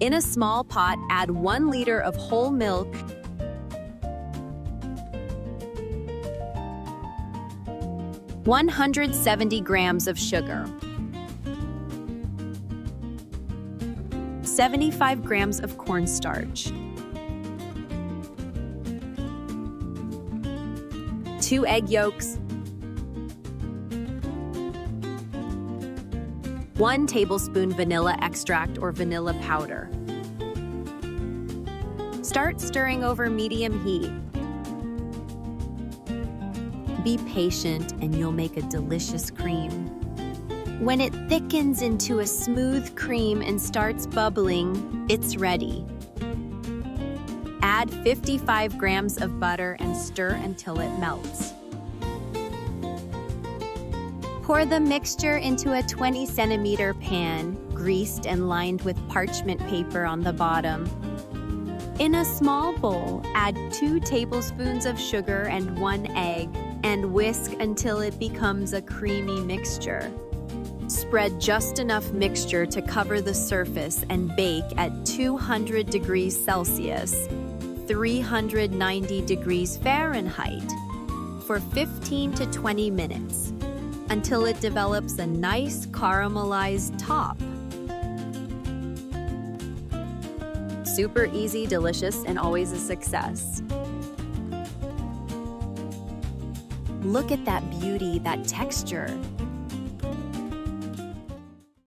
In a small pot, add 1 liter of whole milk, 170 grams of sugar, 75 grams of cornstarch, 2 egg yolks, 1 tablespoon vanilla extract or vanilla powder. Start stirring over medium heat. Be patient and you'll make a delicious cream. When it thickens into a smooth cream and starts bubbling, it's ready. Add 55 grams of butter and stir until it melts. Pour the mixture into a 20-centimeter pan, greased and lined with parchment paper on the bottom. In a small bowl, add 2 tablespoons of sugar and 1 egg, and whisk until it becomes a creamy mixture. Spread just enough mixture to cover the surface and bake at 200 degrees Celsius, 390 degrees Fahrenheit, for 15 to 20 minutes, until it develops a nice caramelized top. Super easy, delicious, and always a success. Look at that beauty, that texture.